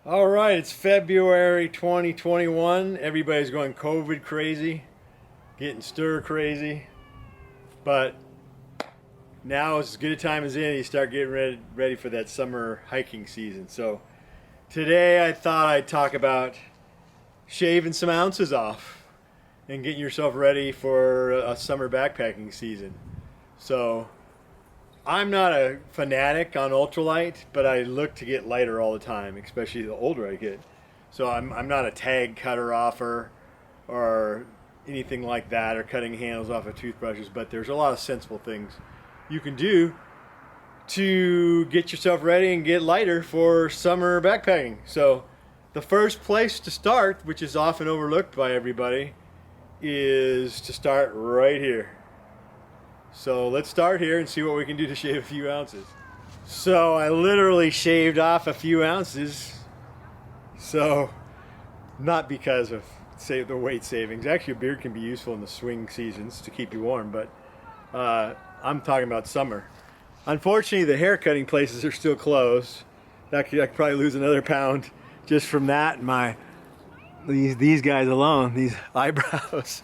All right, it's February 2021. Everybody's going COVID crazy, getting stir crazy. But now is as good a time as any to start getting ready for that summer hiking season. So today I thought I'd talk about shaving some ounces off and getting yourself ready for a summer backpacking season. So I'm not a fanatic on ultralight, but I look to get lighter all the time, especially the older I get. So I'm not a tag cutter offer or anything like that, or cutting handles off of toothbrushes, but there's a lot of sensible things you can do to get yourself ready and get lighter for summer backpacking. So the first place to start, which is often overlooked by everybody, is to start right here. So let's start here and see what we can do to shave a few ounces. So I literally shaved off a few ounces. So not because of the weight savings. Actually, a beard can be useful in the swing seasons to keep you warm, but I'm talking about summer. Unfortunately, the hair cutting places are still closed. I could probably lose another pound just from that and these guys alone, these eyebrows.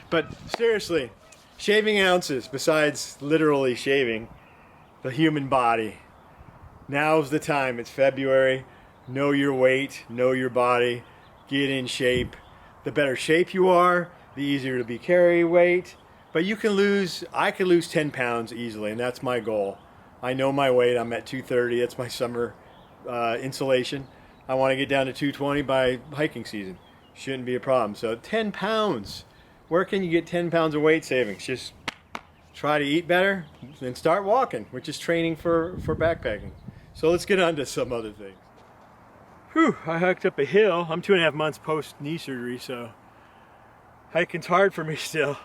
But seriously, shaving ounces, besides literally shaving the human body. Now's the time. It's February. Know your weight, know your body, get in shape. The better shape you are, the easier to be carry weight. But I can lose 10 pounds easily, and that's my goal. I know my weight. I'm at 230. That's my summer insulation. I want to get down to 220 by hiking season. Shouldn't be a problem. So 10 pounds. Where can you get 10 pounds of weight savings? Just try to eat better and start walking, which is training for backpacking. So let's get on to some other things. Whew, I hiked up a hill. I'm 2.5 months post knee surgery, so hiking's hard for me still.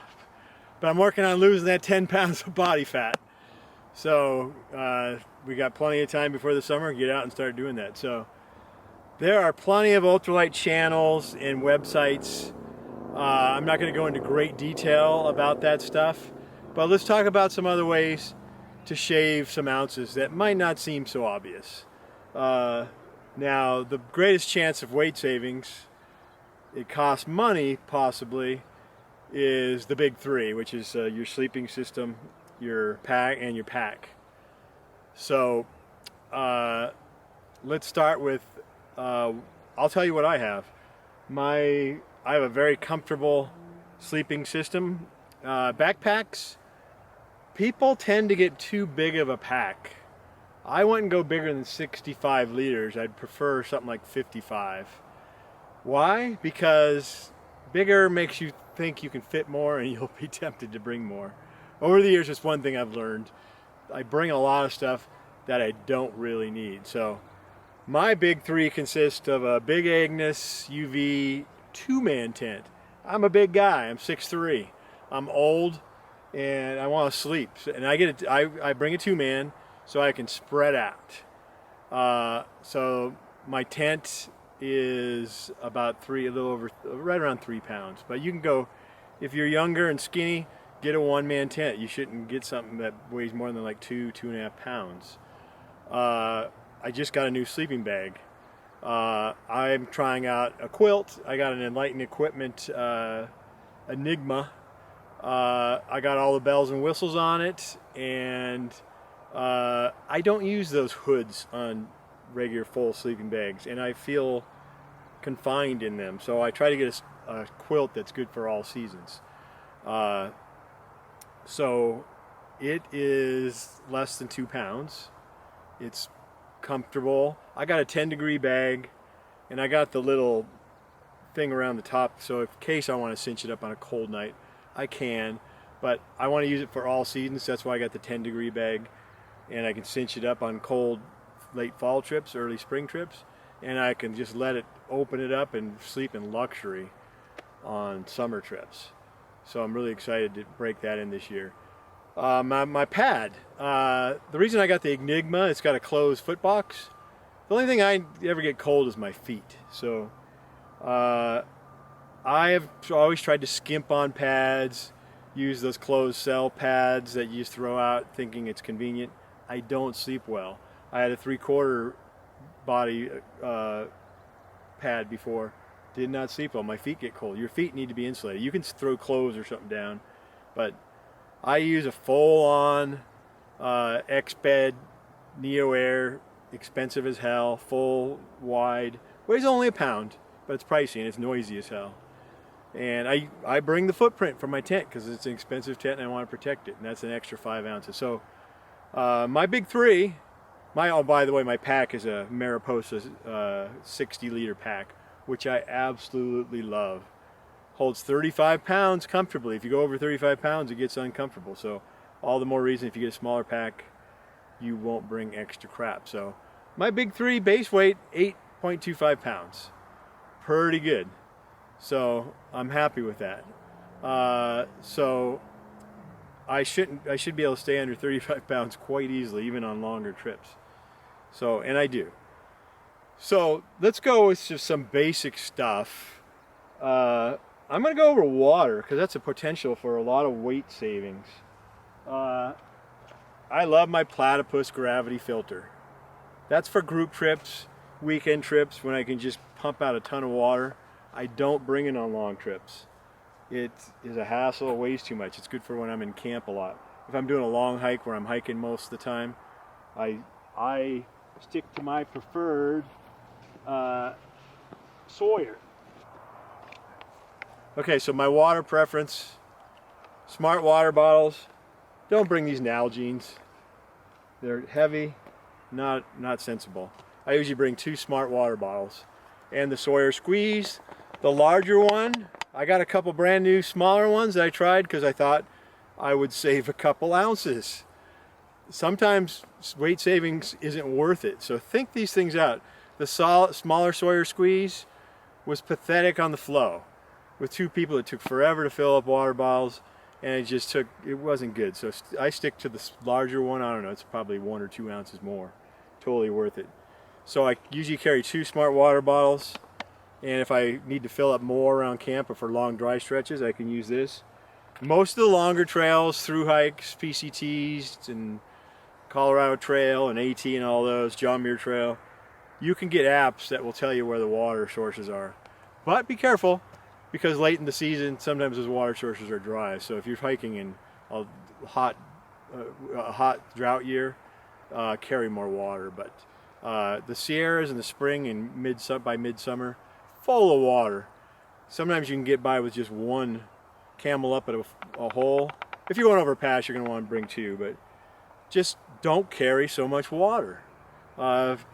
But I'm working on losing that 10 pounds of body fat. So we got plenty of time before the summer to get out and start doing that. So there are plenty of ultralight channels and websites. I'm not going to go into great detail about that stuff, but let's talk about some other ways to shave some ounces that might not seem so obvious. Now, the greatest chance of weight savings, it costs money possibly, is the big three, which is your sleeping system, your pack, and your pack. So let's start with, I'll tell you what I have. I have a very comfortable sleeping system. Backpacks, people tend to get too big of a pack. I wouldn't go bigger than 65 liters. I'd prefer something like 55. Why? Because bigger makes you think you can fit more and you'll be tempted to bring more. Over the years, it's one thing I've learned. I bring a lot of stuff that I don't really need. So my big three consist of a big Agnes UV 2-man tent. I'm a big guy. I'm 6'3". I'm old and I want to sleep. And I bring a 2-man so I can spread out. So my tent is about right around 3 pounds. But you can go, if you're younger and skinny, get a 1-man tent. You shouldn't get something that weighs more than like 2.5 pounds. I just got a new sleeping bag. I'm trying out a quilt. I got an Enlightened Equipment Enigma. I got all the bells and whistles on it, and I don't use those hoods on regular full sleeping bags, and I feel confined in them. So I try to get a quilt that's good for all seasons. So it is less than 2 pounds. It's comfortable. I got a 10-degree bag, and I got the little thing around the top, so in case I want to cinch it up on a cold night, I can, but I want to use it for all seasons. That's why I got the 10-degree bag, and I can cinch it up on cold late fall trips, early spring trips, and I can just open it up and sleep in luxury on summer trips. So I'm really excited to break that in this year. My pad, the reason I got the Enigma, it's got a closed foot box. The only thing I ever get cold is my feet. So I have always tried to skimp on pads, use those closed cell pads that you just throw out thinking it's convenient. I don't sleep well. I had a 3/4 body pad before. Did not sleep well. My feet get cold. Your feet need to be insulated. You can throw clothes or something down, but I use a full-on X-Bed Neo Air, expensive as hell, full, wide, weighs only a pound, but it's pricey and it's noisy as hell. And I bring the footprint from my tent because it's an expensive tent and I want to protect it, and that's an extra 5 ounces. So my big three, oh, by the way, my pack is a Mariposa 60-liter pack, which I absolutely love. Holds 35 pounds comfortably. If you go over 35 pounds, it gets uncomfortable. So all the more reason, if you get a smaller pack, you won't bring extra crap. So my big three, base weight 8.25 pounds. Pretty good. So I'm happy with that. So I should be able to stay under 35 pounds quite easily, even on longer trips. So, and I do. So let's go with just some basic stuff. I'm going to go over water because that's a potential for a lot of weight savings. I love my Platypus gravity filter. That's for group trips, weekend trips, when I can just pump out a ton of water. I don't bring it on long trips. It is a hassle, it weighs too much. It's good for when I'm in camp a lot. If I'm doing a long hike where I'm hiking most of the time, I stick to my preferred Sawyer. Okay, so my water preference, smart water bottles. Don't bring these Nalgene's. They're heavy, not sensible. I usually bring 2 smart water bottles. And the Sawyer Squeeze, the larger one. I got a couple brand new smaller ones that I tried because I thought I would save a couple ounces. Sometimes weight savings isn't worth it, so think these things out. The smaller Sawyer Squeeze was pathetic on the flow. With 2 people, it took forever to fill up water bottles, and it wasn't good. So I stick to the larger one. I don't know, it's probably 1 or 2 ounces more. Totally worth it. So I usually carry 2 smart water bottles, and if I need to fill up more around camp or for long dry stretches, I can use this. Most of the longer trails, through hikes, PCTs, and Colorado Trail and AT and all those, John Muir Trail, you can get apps that will tell you where the water sources are. But be careful, because late in the season, sometimes those water sources are dry. So if you're hiking in a hot drought year, carry more water. But the Sierras in the spring and by midsummer, full of water. Sometimes you can get by with just 1 camel up at a hole. If you're going over a pass, you're going to want to bring 2, but just don't carry so much water.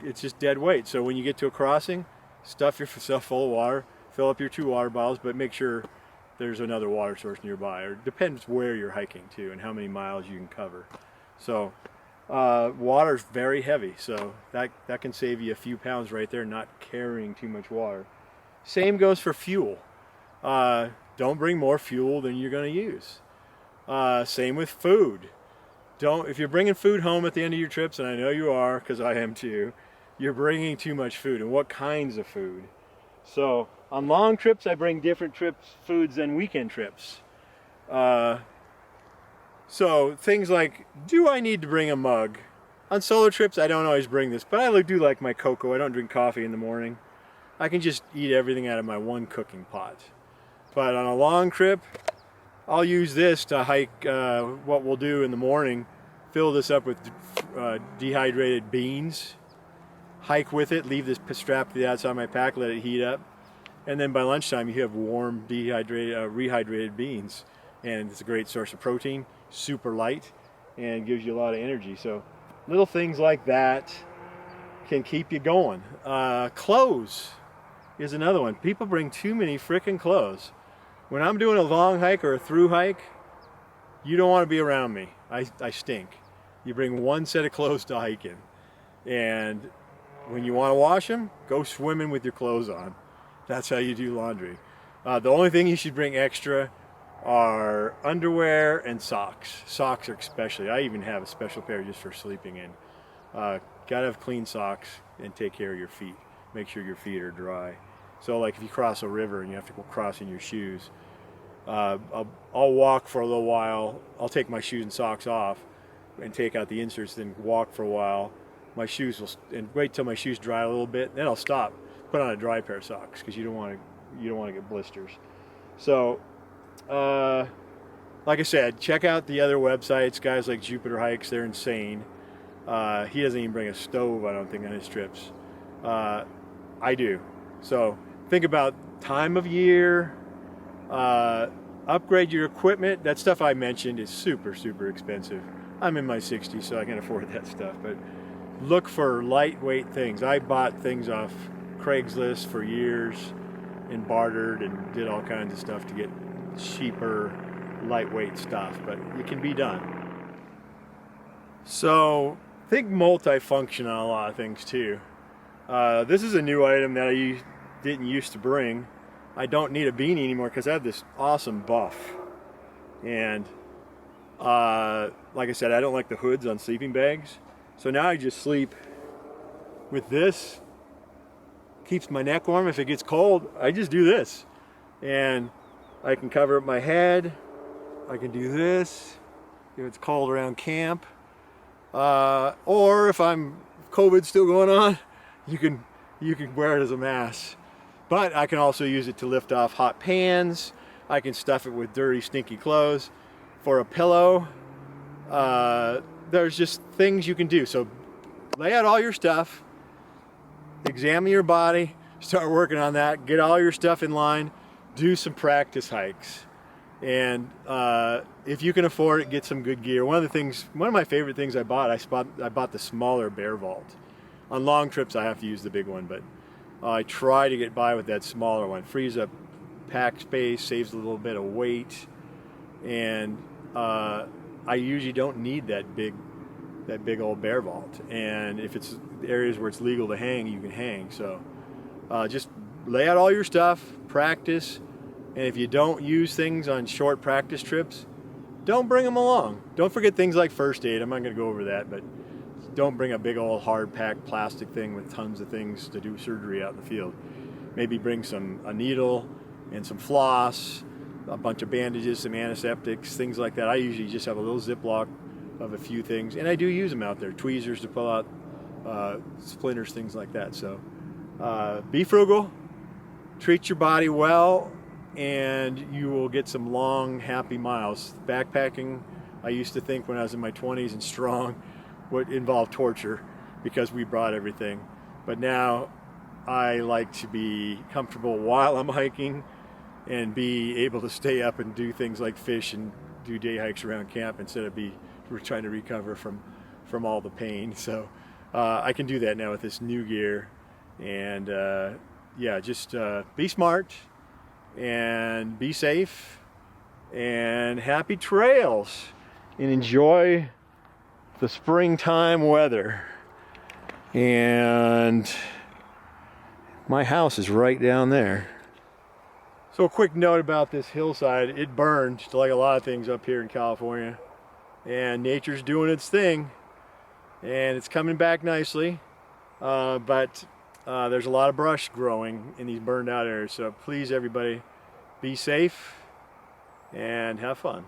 It's just dead weight. So when you get to a crossing, stuff yourself full of water, fill up your 2 water bottles, but make sure there's another water source nearby. Or it depends where you're hiking too and how many miles you can cover. So water's very heavy, so that can save you a few pounds right there, not carrying too much water. Same goes for fuel. Don't bring more fuel than you're going to use. Same with food. If you're bringing food home at the end of your trips, and I know you are because I am too, you're bringing too much food. And what kinds of food? So on long trips, I bring different foods than weekend trips. So things like, do I need to bring a mug? On solo trips, I don't always bring this, but I do like my cocoa. I don't drink coffee in the morning. I can just eat everything out of my 1 cooking pot. But on a long trip, I'll use this to hike. What we'll do in the morning, fill this up with dehydrated beans, hike with it, leave this strapped to the outside of my pack, let it heat up, and then by lunchtime you have warm, rehydrated beans, and it's a great source of protein, super light, and gives you a lot of energy. So little things like that can keep you going. Clothes is another one. People bring too many freaking clothes. When I'm doing a long hike or a through hike, you don't want to be around me. I stink. You bring 1 set of clothes to hike in. And when you want to wash them, go swimming with your clothes on. That's how you do laundry. The only thing you should bring extra are underwear and socks. Socks are especially. I even have a special pair just for sleeping in. Gotta have clean socks and take care of your feet. Make sure your feet are dry. So like if you cross a river and you have to go cross in your shoes, I'll walk for a little while. I'll take my shoes and socks off and take out the inserts, then walk for a while. My shoes and wait till my shoes dry a little bit, then I'll stop. put on a dry pair of socks because you don't want to get blisters. So like I said, check out the other websites, guys like Jupiter Hikes. They're insane. He doesn't even bring a stove, I don't think, on his trips. I do. So think about time of year, upgrade your equipment. That stuff I mentioned is super, super expensive. I'm in my 60s, so I can afford that stuff, but look for lightweight things. I bought things off Craigslist for years and bartered and did all kinds of stuff to get cheaper, lightweight stuff, but it can be done. So think multifunction on a lot of things too. This is a new item that I didn't used to bring. I don't need a beanie anymore because I have this awesome buff. And like I said, I don't like the hoods on sleeping bags. So now I just sleep with this. Keeps my neck warm. If it gets cold, I just do this. And I can cover up my head. I can do this if it's cold around camp. Or if COVID's still going on, you can wear it as a mask. But I can also use it to lift off hot pans. I can stuff it with dirty, stinky clothes. For a pillow, there's just things you can do. So lay out all your stuff, examine your body, start working on that, get all your stuff in line, do some practice hikes. And if you can afford it, get some good gear. One of my favorite things I bought the smaller Bear Vault. On long trips I have to use the big one, but I try to get by with that smaller one. Frees up pack space, saves a little bit of weight, and I usually don't need that big old Bear Vault. And if it's areas where it's legal to hang, you can hang. So just lay out all your stuff, practice, and if you don't use things on short practice trips, don't bring them along. Don't forget things like first aid. I'm not going to go over that, but don't bring a big old hard packed plastic thing with tons of things to do surgery out in the field. Maybe bring a needle and some floss, a bunch of bandages, some antiseptics, things like that. I usually just have a little Ziploc of a few things, and I do use them out there. Tweezers to pull out splinters, things like that. So be frugal, treat your body well, and you will get some long, happy miles. Backpacking, I used to think when I was in my 20s and strong, would involve torture because we brought everything. But now I like to be comfortable while I'm hiking and be able to stay up and do things like fish and do day hikes around camp instead of we're trying to recover from all the pain. So I can do that now with this new gear. And yeah, just be smart and be safe and happy trails and enjoy the springtime weather. And my house is right down there. So a quick note about this hillside, it burned like a lot of things up here in California, and nature's doing its thing and it's coming back nicely, but there's a lot of brush growing in these burned out areas. So please, everybody, be safe and have fun.